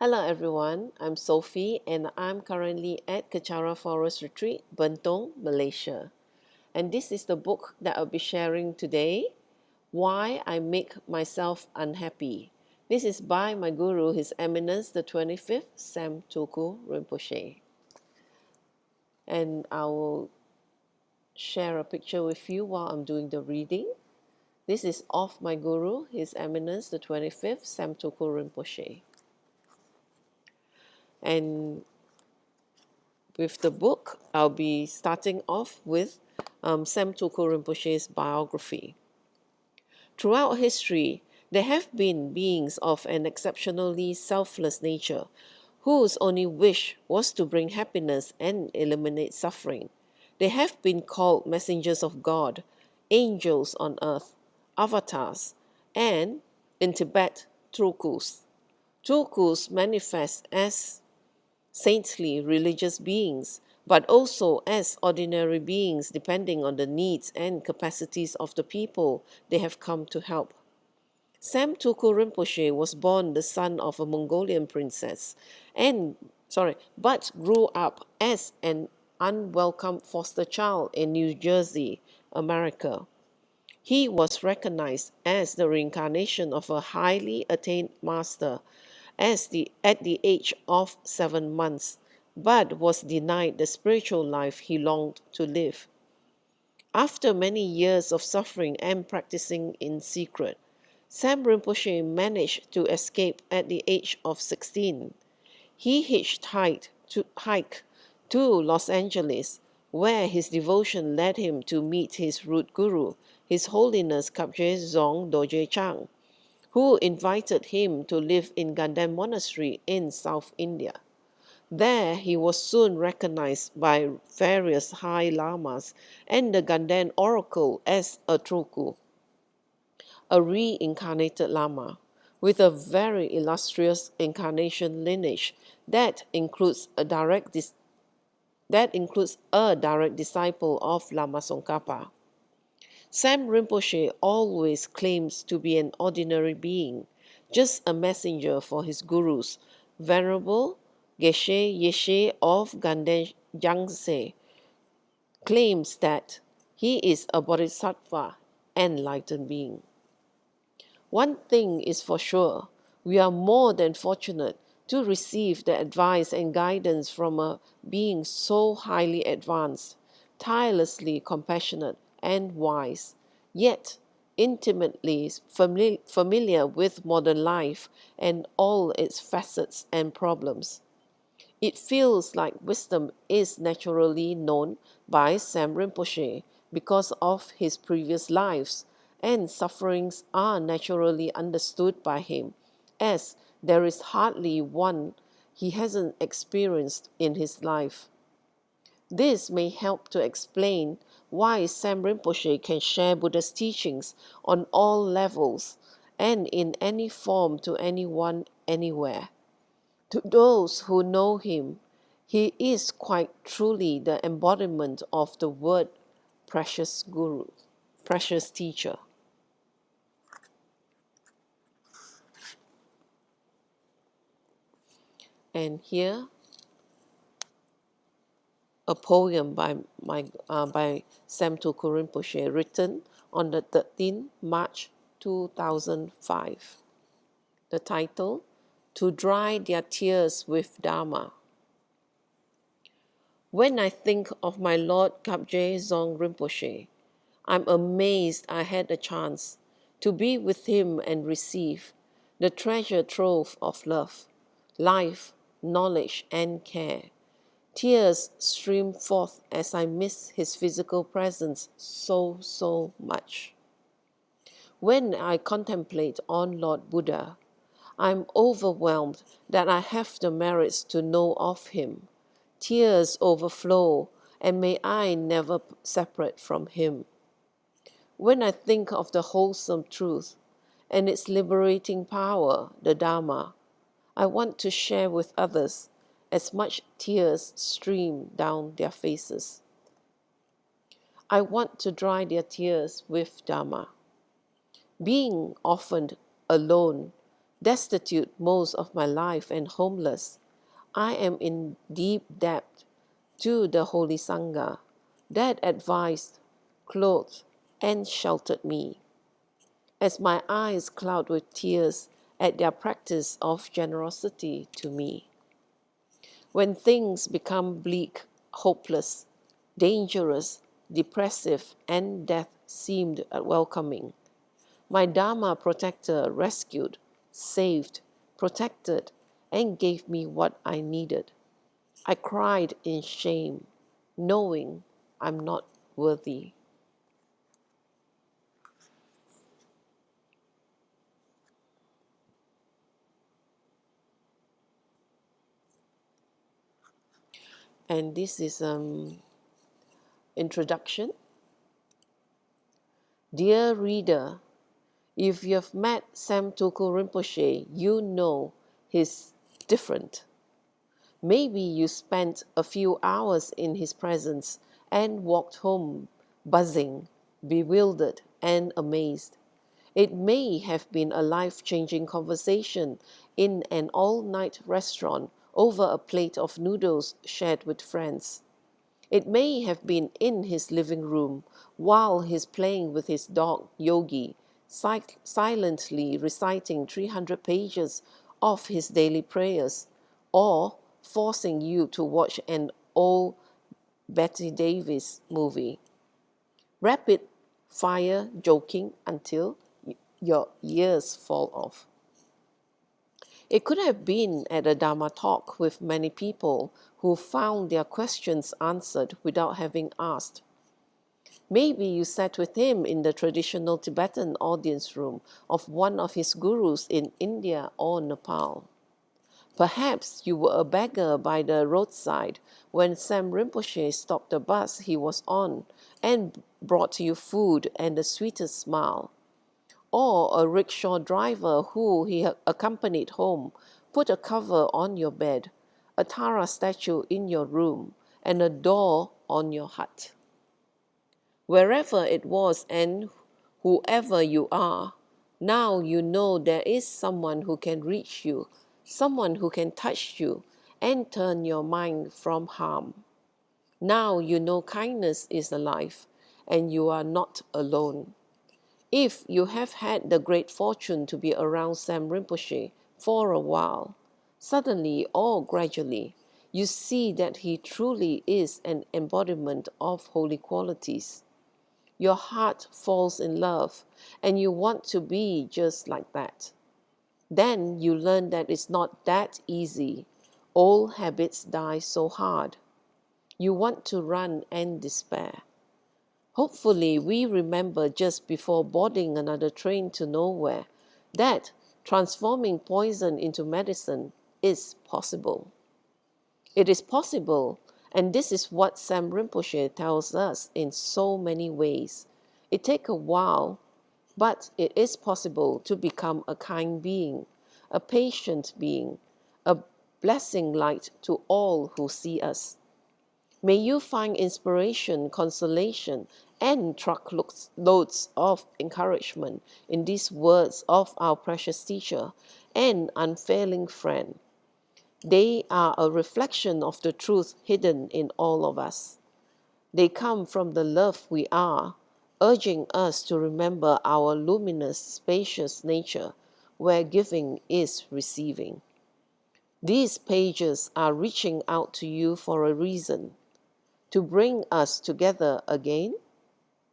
Hello everyone, I'm Sophie and I'm currently at Kecara Forest Retreat, Bentong, Malaysia. And this is the book that I'll be sharing today, Why I Make Myself Unhappy. This is by my guru, His Eminence the 25th Sam Tuku Rinpoche. And I will share a picture with you while I'm doing the reading. This is of my guru, His Eminence the 25th Sam Tuku Rinpoche. And with the book, I'll be starting off with Sam Tuku Rinpoche's biography. Throughout history, there have been beings of an exceptionally selfless nature whose only wish was to bring happiness and eliminate suffering. They have been called messengers of God, angels on earth, avatars, and, in Tibet, trukus. Trukus manifest as saintly religious beings, but also as ordinary beings depending on the needs and capacities of the people they have come to help. Sam Tuku Rinpoche was born the son of a Mongolian princess but grew up as an unwelcome foster child in New Jersey, America. He was recognized as the reincarnation of a highly attained master at the age of 7 months, but was denied the spiritual life he longed to live. After many years of suffering and practicing in secret, Sam Rinpoche managed to escape at the age of 16. He hitchhiked to Los Angeles, where his devotion led him to meet his root guru, His Holiness Kapje Zong Doje Chang, who invited him to live in Ganden Monastery in South India. There, he was soon recognized by various high lamas and the Ganden oracle as a truku, a reincarnated lama, with a very illustrious incarnation lineage that includes a direct disciple of Lama Tsongkhapa. Sam Rinpoche always claims to be an ordinary being, just a messenger for his gurus, Venerable Geshe Yeshe of Ganden Yangtze claims that he is a bodhisattva, enlightened being. One thing is for sure, we are more than fortunate to receive the advice and guidance from a being so highly advanced, tirelessly compassionate, and wise, yet intimately familiar with modern life and all its facets and problems. It feels like wisdom is naturally known by Sam Rinpoche because of his previous lives, and sufferings are naturally understood by him, as there is hardly one he hasn't experienced in his life. This may help to explain why Sam Rinpoche can share Buddha's teachings on all levels and in any form to anyone, anywhere. To those who know him, he is quite truly the embodiment of the word precious guru, precious teacher. And here, a poem by Sam Tuku Rinpoche written on the 13th March 2005. The title, To Dry Their Tears with Dharma. When I think of my Lord Kapje Zong Rinpoche, I'm amazed I had a chance to be with him and receive the treasure trove of love, life, knowledge, and care. Tears stream forth as I miss his physical presence so much. When I contemplate on Lord Buddha, I'm overwhelmed that I have the merits to know of him. Tears overflow, and may I never separate from him. When I think of the wholesome truth and its liberating power, the Dharma, I want to share with others as much tears stream down their faces. I want to dry their tears with Dharma. Being often alone, destitute most of my life and homeless, I am in deep debt to the Holy Sangha that advised, clothed, and sheltered me. As my eyes cloud with tears at their practice of generosity to me. When things become bleak, hopeless, dangerous, depressive, and death seemed welcoming, my Dharma protector rescued, saved, protected, and gave me what I needed. I cried in shame, knowing I'm not worthy. And this is introduction. Dear reader, if you've met Sam Tuku Rinpoche, you know he's different. Maybe you spent a few hours in his presence and walked home buzzing, bewildered, and amazed. It may have been a life-changing conversation in an all-night restaurant over a plate of noodles shared with friends. It may have been in his living room while he's playing with his dog Yogi, silently reciting 300 pages of his daily prayers, or forcing you to watch an old Betty Davis movie. Rapid fire joking until your ears fall off. It could have been at a Dharma talk with many people who found their questions answered without having asked. Maybe you sat with him in the traditional Tibetan audience room of one of his gurus in India or Nepal. Perhaps you were a beggar by the roadside when Sam Rinpoche stopped the bus he was on and brought you food and the sweetest smile. Or a rickshaw driver who he accompanied home put a cover on your bed, a Tara statue in your room, and a door on your hut. Wherever it was and whoever you are, now you know there is someone who can reach you, someone who can touch you and turn your mind from harm. Now you know kindness is alive and you are not alone. If you have had the great fortune to be around Sam Rinpoche for a while, suddenly or gradually, you see that he truly is an embodiment of holy qualities. Your heart falls in love and you want to be just like that. Then you learn that it's not that easy. Old habits die so hard. You want to run and despair. Hopefully, we remember just before boarding another train to nowhere that transforming poison into medicine is possible. It is possible, and this is what Sam Rinpoche tells us in so many ways. It takes a while, but it is possible to become a kind being, a patient being, a blessing light to all who see us. May you find inspiration, consolation, and truckloads of encouragement in these words of our precious teacher and unfailing friend. They are a reflection of the truth hidden in all of us. They come from the love we are, urging us to remember our luminous, spacious nature, where giving is receiving. These pages are reaching out to you for a reason. To bring us together again?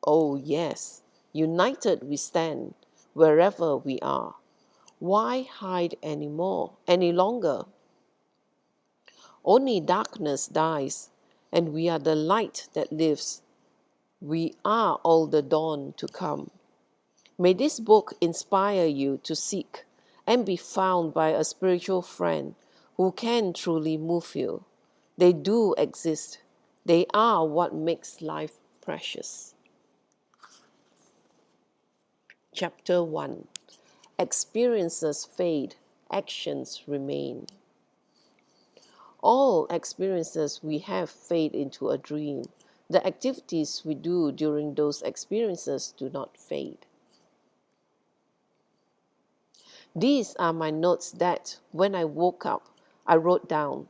Oh, yes. United we stand, wherever we are. Why hide any longer? Only darkness dies, and we are the light that lives. We are all the dawn to come. May this book inspire you to seek and be found by a spiritual friend who can truly move you. They do exist. They are what makes life precious. Chapter 1. Experiences fade, actions remain. All experiences we have fade into a dream. The activities we do during those experiences do not fade. These are my notes that, when I woke up, I wrote down.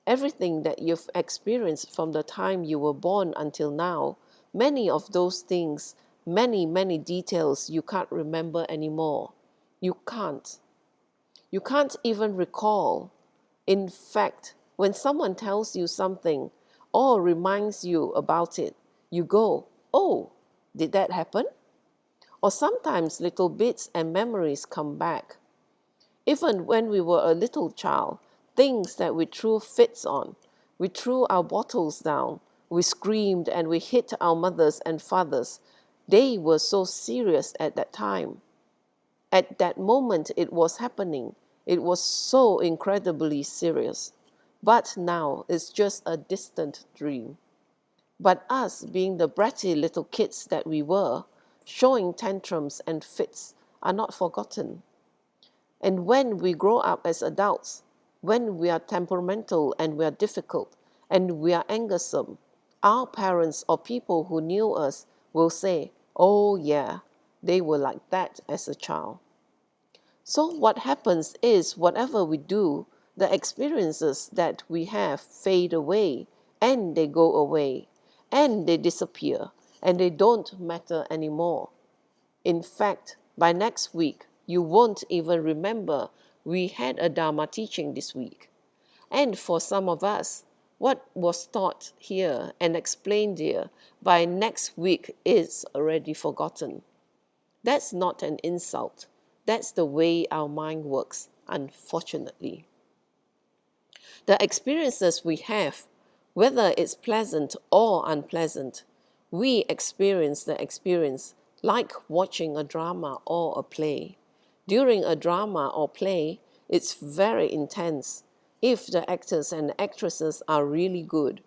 Everything that you've experienced from the time you were born until now, many of those things, many details you can't remember anymore. You can't. You can't even recall. In fact, when someone tells you something or reminds you about it, you go, "Oh, did that happen?" Or sometimes little bits and memories come back. Even when we were a little child, things that we threw fits on, we threw our bottles down, we screamed and we hit our mothers and fathers, they were so serious at that time. At that moment it was happening. It was so incredibly serious. But now it's just a distant dream. But us, being the bratty little kids that we were, showing tantrums and fits, are not forgotten. And when we grow up as adults, when we are temperamental and we are difficult and we are angersome, our parents or people who knew us will say, "Oh yeah, they were like that as a child." So what happens is, whatever we do, the experiences that we have fade away, and they go away, and they disappear, and they don't matter anymore. In fact, by next week, you won't even remember we had a Dharma teaching this week. And for some of us, what was taught here and explained here by next week is already forgotten. That's not an insult. That's the way our mind works, unfortunately. The experiences we have, whether it's pleasant or unpleasant, we experience the experience like watching a drama or a play. During a drama or play, it's very intense if the actors and actresses are really good.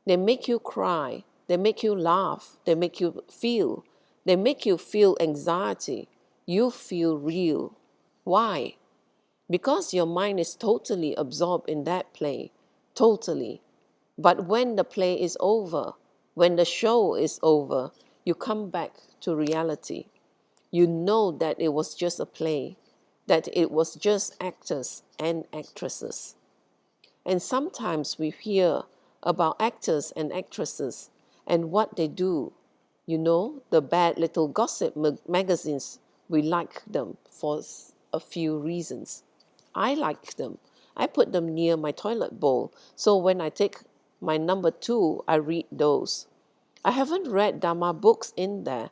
They make you cry, they make you laugh, they make you feel anxiety. You feel real. Why? Because your mind is totally absorbed in that play. Totally. But when the play is over, when the show is over, you come back to reality. You know that it was just a play, that it was just actors and actresses. And sometimes we hear about actors and actresses and what they do. You know, the bad little gossip magazines, we like them for a few reasons. I like them. I put them near my toilet bowl, so when I take my number 2, I read those. I haven't read Dharma books in there,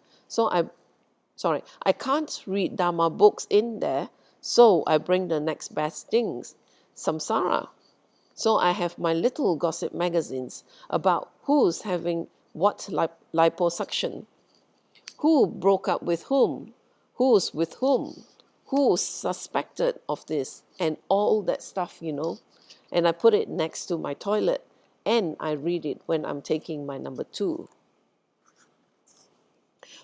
I can't read Dharma books in there, so I bring the next best things, samsara. So I have my little gossip magazines about who's having what liposuction, who broke up with whom, who's with whom, who's suspected of this, and all that stuff, And I put it next to my toilet, and I read it when I'm taking my number 2.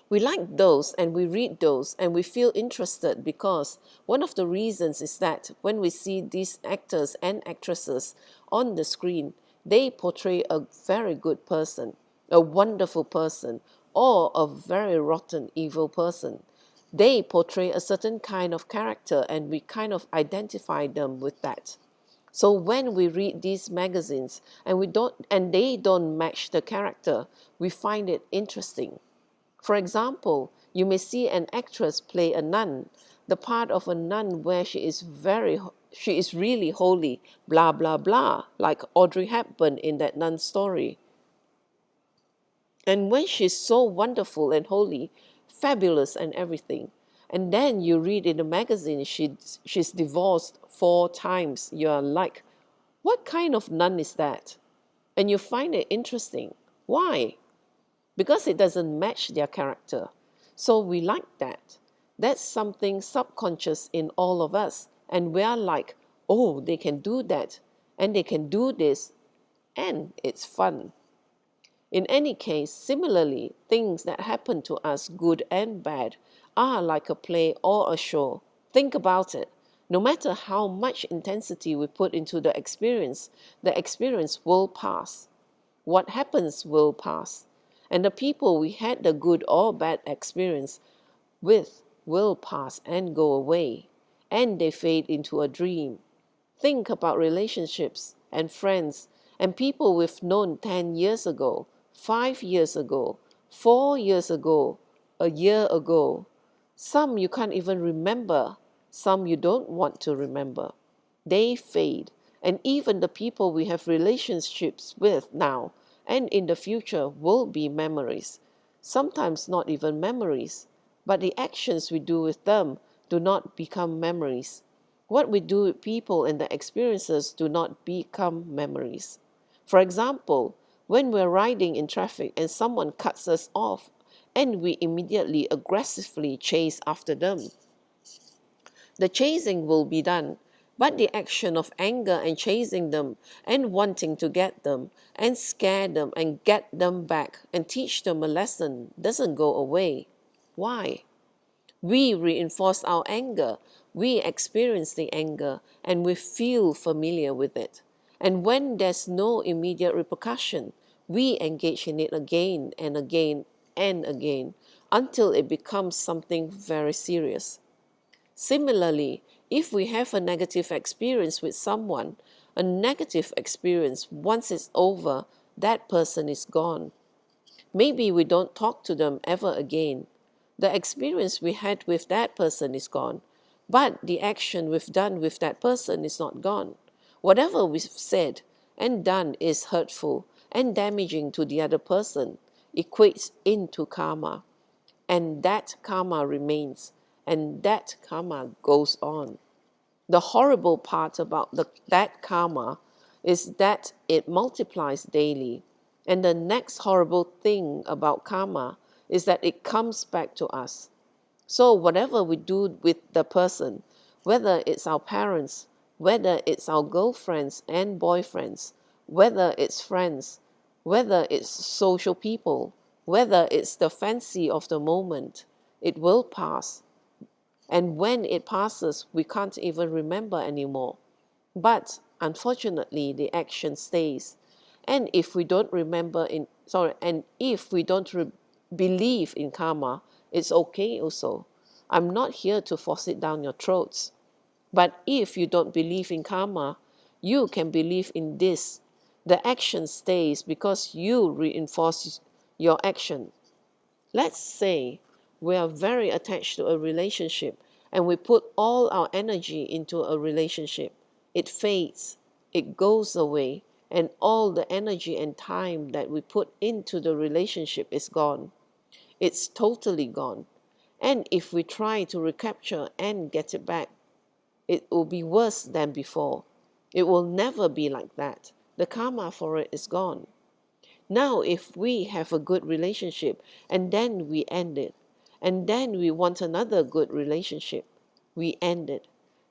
We like those and we read those and we feel interested because one of the reasons is that when we see these actors and actresses on the screen, they portray a very good person, a wonderful person, or a very rotten, evil person. They portray a certain kind of character and we kind of identify them with that. So when we read these magazines and they don't match the character, we find it interesting. For example, you may see an actress play a nun, the part of a nun where she is really holy, blah blah blah, like Audrey Hepburn in that nun story. And when she's so wonderful and holy, fabulous and everything, and then you read in the magazine she's divorced 4 times, you're like, what kind of nun is that? And you find it interesting. Why? Because it doesn't match their character. So we like that. That's something subconscious in all of us. And we are like, oh, they can do that, and they can do this, and it's fun. In any case, similarly, things that happen to us, good and bad, are like a play or a show. Think about it. No matter how much intensity we put into the experience will pass. What happens will pass. And the people we had the good or bad experience with will pass and go away. and they fade into a dream. Think about relationships and friends and people we've known 10 years ago, 5 years ago, 4 years ago, a year ago. Some you can't even remember, some you don't want to remember. They fade, and even the people we have relationships with now and in the future will be memories. Sometimes not even memories, but the actions we do with them do not become memories. What we do with people and the experiences do not become memories. For example, when we're riding in traffic and someone cuts us off and we immediately aggressively chase after them, the chasing will be done, but the action of anger and chasing them and wanting to get them and scare them and get them back and teach them a lesson doesn't go away. Why? We reinforce our anger, we experience the anger, and we feel familiar with it. And when there's no immediate repercussion, we engage in it again and again and again until it becomes something very serious. Similarly, if we have a negative experience with someone, a negative experience, once it's over, that person is gone. Maybe we don't talk to them ever again. The experience we had with that person is gone, but the action we've done with that person is not gone. Whatever we've said and done is hurtful and damaging to the other person, equates into karma, and that karma remains, and that karma goes on. The horrible part about that karma is that it multiplies daily. And the next horrible thing about karma is that it comes back to us. So whatever we do with the person, whether it's our parents, whether it's our girlfriends and boyfriends, whether it's friends, whether it's social people, whether it's the fancy of the moment, it will pass. And when it passes, we can't even remember anymore. But unfortunately, the action stays. And if we don't believe in karma, it's okay also. I'm not here to force it down your throats. But if you don't believe in karma, you can believe in this. The action stays because you reinforce your action. Let's say we are very attached to a relationship and we put all our energy into a relationship. It fades, it goes away, and all the energy and time that we put into the relationship is gone. It's totally gone. And if we try to recapture and get it back, it will be worse than before. It will never be like that. The karma for it is gone. Now, if we have a good relationship and then we end it, and then we want another good relationship, we end it.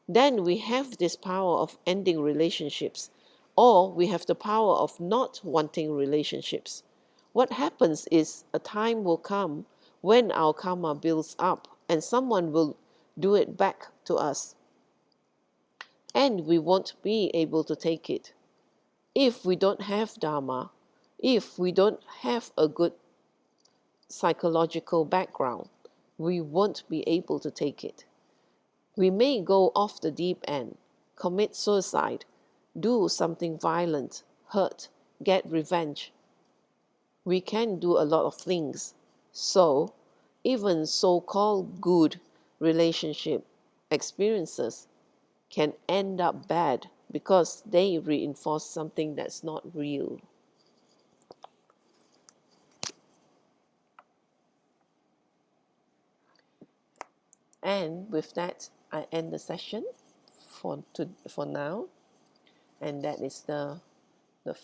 Then we have this power of ending relationships, or we have the power of not wanting relationships. What happens is a time will come when our karma builds up and someone will do it back to us, and we won't be able to take it. If we don't have dharma, if we don't have a good psychological background, we won't be able to take it. We may go off the deep end, commit suicide, do something violent, hurt, get revenge. We can do a lot of things. So, even so-called good relationship experiences can end up bad because they reinforce something that's not real. And with that, I end the session for now. And that is the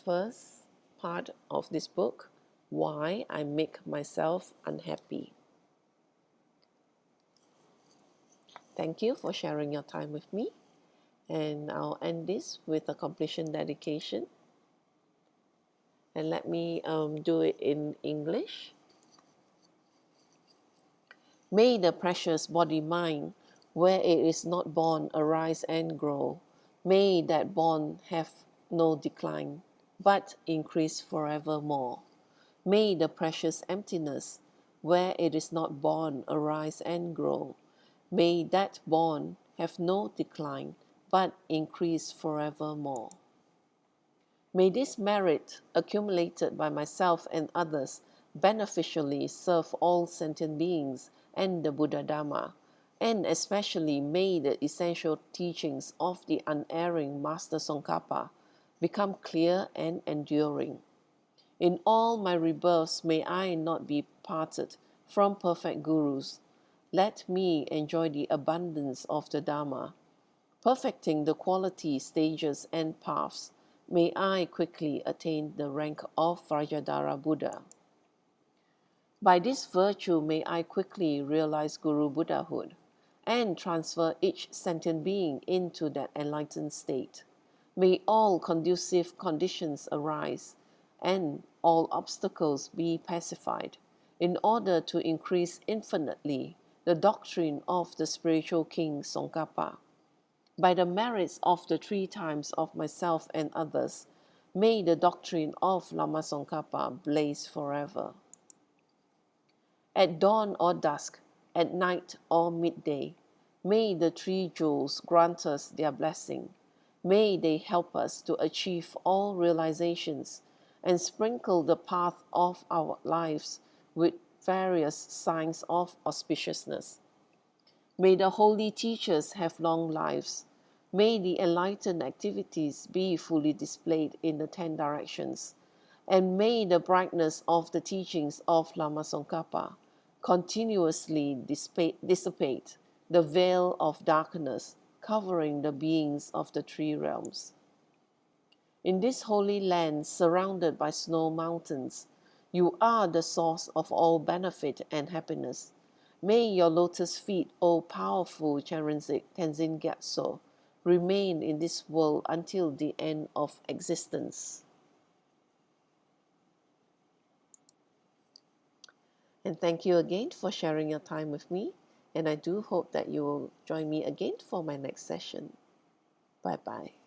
first part of this book, Why I Make Myself Unhappy. Thank you for sharing your time with me. And I'll end this with a completion dedication. And let me do it in English. May the precious body-mind, where it is not born, arise and grow. May that bond have no decline, but increase forevermore. May the precious emptiness, where it is not born, arise and grow. May that bond have no decline, but increase forevermore. May this merit, accumulated by myself and others, beneficially serve all sentient beings and the Buddha Dharma, and especially may the essential teachings of the unerring Master Tsongkhapa become clear and enduring. In all my rebirths may I not be parted from perfect gurus. Let me enjoy the abundance of the Dharma. Perfecting the qualities, stages, and paths, may I quickly attain the rank of Vrajadhara Buddha. By this virtue may I quickly realize Guru Buddhahood and transfer each sentient being into that enlightened state. May all conducive conditions arise and all obstacles be pacified in order to increase infinitely the doctrine of the spiritual king Tsongkhapa. By the merits of the 3 times of myself and others, may the doctrine of Lama Tsongkhapa blaze forever. At dawn or dusk, at night or midday, may the 3 jewels grant us their blessing. May they help us to achieve all realizations and sprinkle the path of our lives with various signs of auspiciousness. May the holy teachers have long lives. May the enlightened activities be fully displayed in the 10 directions. And may the brightness of the teachings of Lama Tsongkhapa continuously dissipate the veil of darkness covering the beings of the 3 realms. In this holy land surrounded by snow mountains, you are the source of all benefit and happiness. May your lotus feet, O powerful Tenzin Gyatso, remain in this world until the end of existence. And thank you again for sharing your time with me, and I do hope that you will join me again for my next session. Bye-bye.